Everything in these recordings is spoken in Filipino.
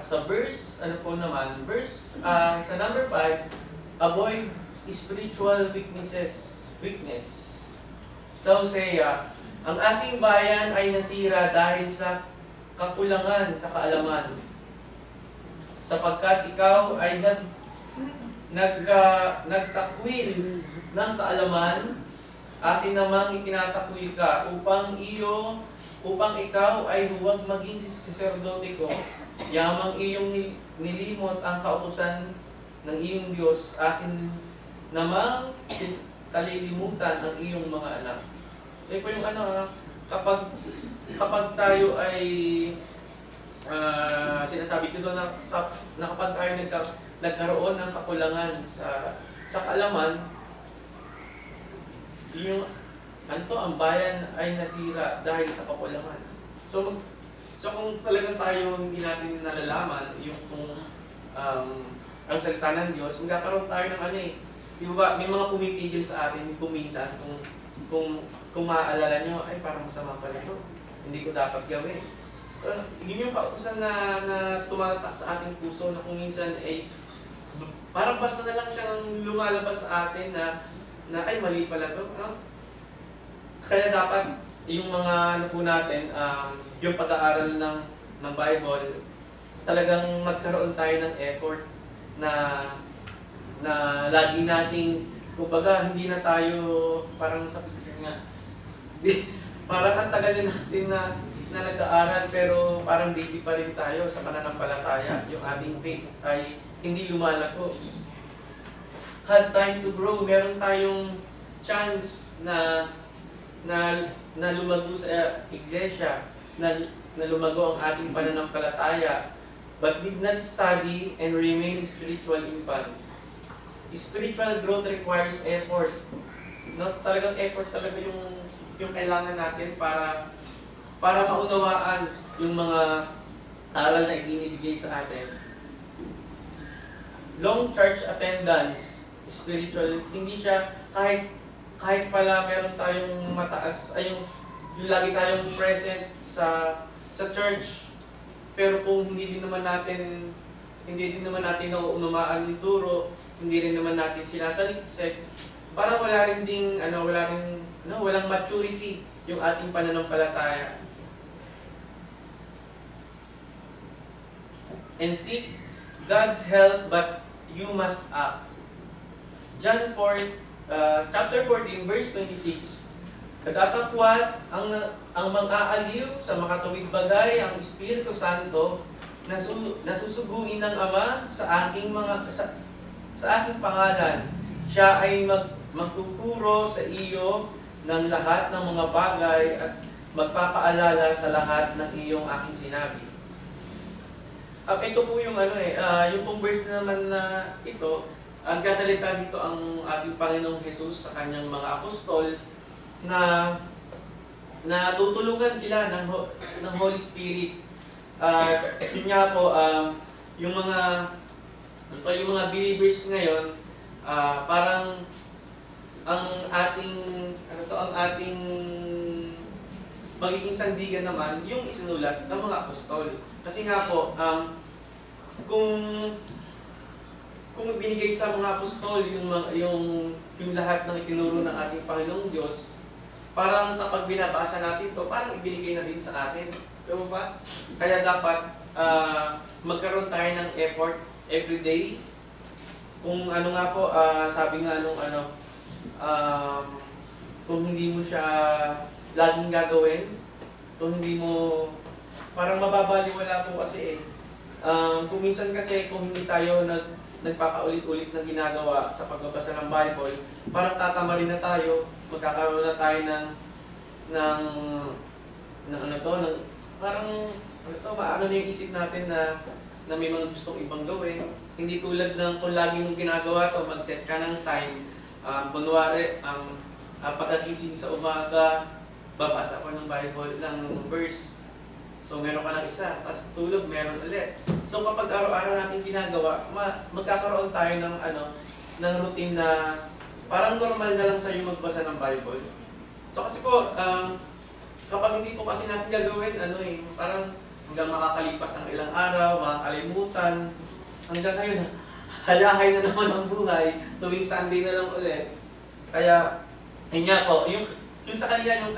At sa verse, ano po naman, sa number 5, avoid spiritual weakness. Sa Hosea, ang aking bayan ay nasira dahil sa kakulangan sa kaalaman. Sapagkat ikaw ay nagtakwil ng kaalaman, atin namang itinatakwil ka upang ikaw ay huwag maging saserdote ko. Yamang iyong nilimot ang kautusan ng iyong Diyos, akin namang talilimutan ang iyong mga anak. Ito po yung kapag tayo ay sinasabi ko doon na kapag tayo nagkaroon ng kakulangan sa kaalaman, yung ang bayan ay nasira dahil sa kakulangan. So kung talagang tayo hindi natin nalalaman kung ang salita ng Diyos, magkakaroon tayo ng di ba, may mga pumipigil sa atin kuminsan kung maaalala nyo, ay parang masama pala ito, hindi ko dapat gawin. So, yun yung kautusan na tumatatak sa ating puso na kung minsan parang basta na lang siyang lumalabas sa atin na ay mali pala ito. No? Kaya dapat yung mga po natin, yung pag-aaral ng Bible, talagang magkaroon tayo ng effort na lagi nating, kumbaga, hindi na tayo parang sa picture nga. Parang ang tagal natin na nag-aaral pero parang baby pa rin tayo sa pananampalataya. Yung ating faith ay hindi lumalago. Had time to grow. Meron tayong chance na lumago sa iglesia, na lumago ang ating pananampalataya. But did not study and remain spiritual infants. Spiritual growth requires effort. No, talagang effort talaga yung kailangan natin para maunawaan yung mga aral na ibinibigay sa atin. Long church attendance, spiritual, hindi siya kahit pala meron tayong mataas, yung lagi tayong present sa church, pero kung hindi din naman natin nauunawaan yung turo, hindi rin naman natin sinasaliksik, parang walang maturity yung ating pananampalataya. And 6, God's help but you must act. John 4, chapter 14, verse 26. Katatakwat ang mang-aaliw sa makatuwid bagay ang Espiritu Santo na susuguin ng Ama sa aking pangalan. Siya ay magtuturo sa iyo ng lahat ng mga bagay at magpapaalala sa lahat ng iyong aking sinabi. Ito po yung yung pong verse naman na ito, ang kasalita dito ang ating Panginoong Jesus sa kanyang mga apostol na tutulungan sila ng Holy Spirit. Yun nga po, yung mga believers ngayon, parang ang ating magiging sandigan naman yung isinulat ng mga apostol. Kasi nga po, kung binigay sa mga apostol yung lahat ng itinuro ng ating Panginoong Diyos, parang kapag binabasa natin to, parang ibinigay na din sa atin. Diba ba? Kaya dapat magkaroon tayo ng effort every day. Kung nga po, sabi nga kung hindi mo siya laging gagawin, kung hindi mo, parang mababaliwala po kasi kung minsan kasi kung hindi tayo nagpapaulit-ulit na ginagawa sa pagbabasa ng Bible, parang tatamarin na tayo, magkakaroon na tayo maano na yung isip natin na may mga gustong ibang gawin. Hindi tulad ng kung lagi mong ginagawa to, mag-set ka ng time, kunwari, pagkagising sa umaga, babasa ko ng Bible, ng verse. So meron ka ng isa, tapos tulog, meron ulit. So kapag araw-araw natin ginagawa, magkakaroon tayo ng routine na parang normal na lang sa'yo magbasa ng Bible. So kasi po, kapag hindi po kasi natin gagawin, parang hanggang makakalipas ng ilang araw, makakalimutan, hanggang ngayon, halahay na naman ang buhay, tuwing Sunday na lang ulit. Kaya, yun nga po, yung sa kanila, yung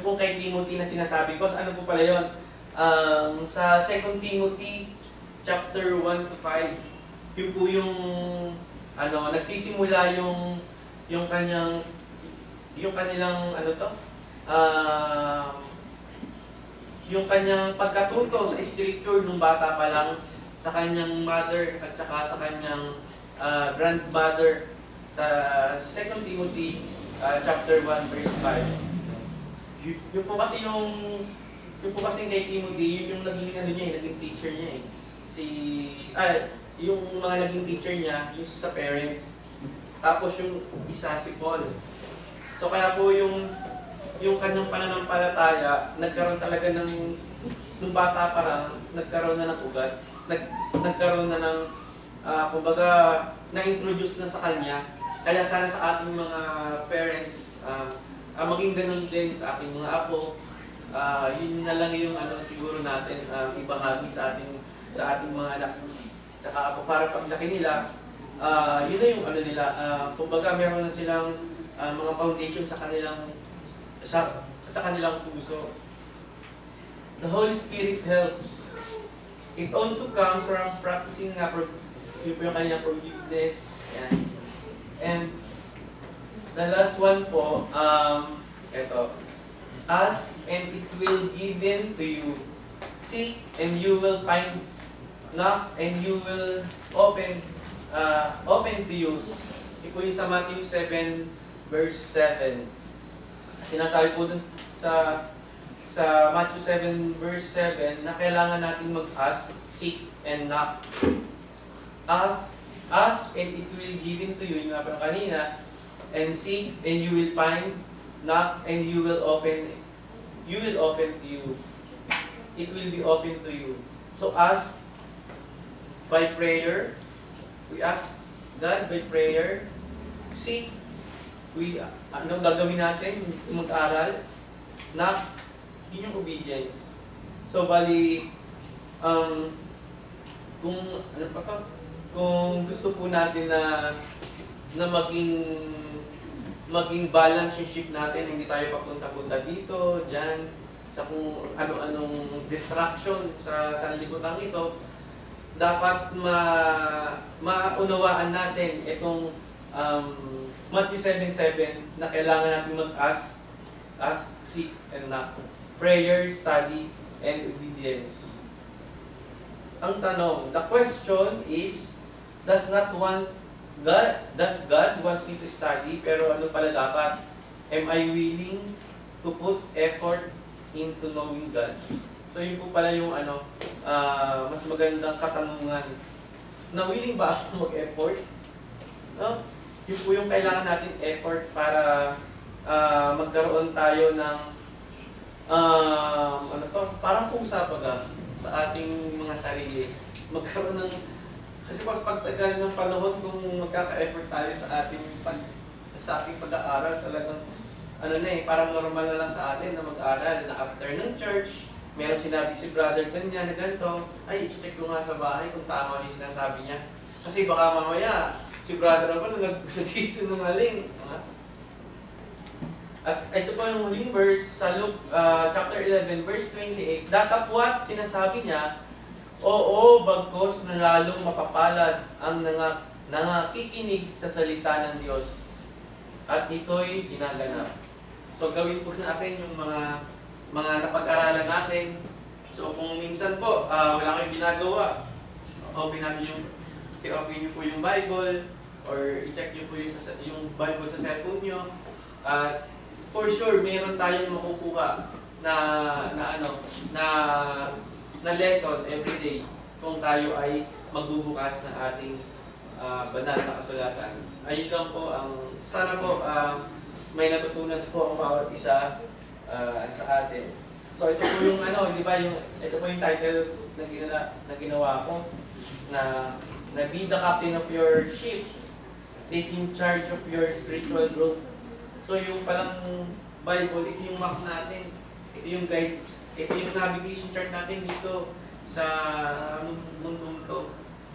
po kay Timothy na sinasabi ko, ano po pala yun? Sa 2 Timothy, chapter 1 to 5, yun po yung, nagsisimula yung kanilang, yung kanyang pagkatuto sa scripture nung bata pa lang sa kanyang mother at saka sa kanyang grandmother sa 2 Timothy chapter 1 verse 5. Yung po kasi kay Timothy, yun yung naging teacher niya yung mga naging teacher niya, yung sa parents. Tapos yung isa si Paul. So kaya po yung kanyang pananampalataya, nagkaroon talaga nung bata pa lang, nagkaroon na ng ugat, nagkaroon na ng, kumbaga, na-introduce na sa kanya. Kaya sana sa ating mga parents, maging ganun din sa ating mga apo. Yun na lang yung siguro natin ibahagi sa ating mga anak. Tsaka apo, para paglaki nila, yun na yung nila, kumbaga meron na silang mga foundation sa kanilang puso. The Holy Spirit helps. It also comes from practicing yung kanilang forgiveness. Yan. And the last one po, ito. Ask and it will given to you. Seek and you will find. Knock and you will open to you. Ito yung sa Matthew 7 verse 7. Sinasabi po dun sa Matthew 7 verse 7 na kailangan natin mag-ask, seek, and knock. Ask and it will given to you, yung nga pa kanina, and seek and you will find, knock and you will open to you. It will be open to you. So ask by prayer. We ask God by prayer. Seek. Anong gagawin natin? Mag-aral. Knock. Yun yung obedience. So, bali, kung gusto po natin na maging balance yung ship natin, hindi tayo papunta-punta dito, dyan, sa kung ano-anong distraction sa sanlibutan ito, dapat maunawaan natin itong Matthew 7:7 na kailangan natin mag-ask, seek, and knock. Prayer, study, and obedience. Ang tanong, the question is, does God wants me to study, pero ano pala dapat? Am I willing to put effort into knowing God? So yun po pala yung mas magandang katanungan. Na willing ba ako mag-effort? No? Yun po yung kailangan natin effort para magkaroon tayo ng parang pusa sa ating mga sarili. Magkaroon ng, kasi pas pagtagal ng panahon kung magkaka-effort tayo sa ating pag-aaral, talagang parang normal na lang sa atin na mag-aral, na after ng church, meron sinabi si brother kanya na ganito, ay, i-check ko nga sa bahay kung tama yung sinasabi niya. Kasi baka mamaya, si brother naman nagsisinungaling. At ito po yung huling verse sa Luke chapter 11, verse 28. Datapwat, sinasabi niya, oo, bagkos na lalong mapapalad ang nangakikinig sa salita ng Diyos. At ito'y ginaganap. So gawin po natin yung mga napag-aralan natin. So kung minsan po, wala kayong ginagawa, open niyo po yung Bible, or i-check niyo po yung Bible sa cellphone niyo. For sure, meron tayong makukuha na lesson every day kung tayo ay magbubukas ng ating banal na kasulatan. Ayun lang po, sana po may natutunan po ang bawat isa sa atin. So ito po yung ito po yung title na ginawa ko na be the captain of your ship, taking charge of your spiritual growth. So yung palang Bible, ito yung map natin, ito yung Ito yung navigation chart natin dito sa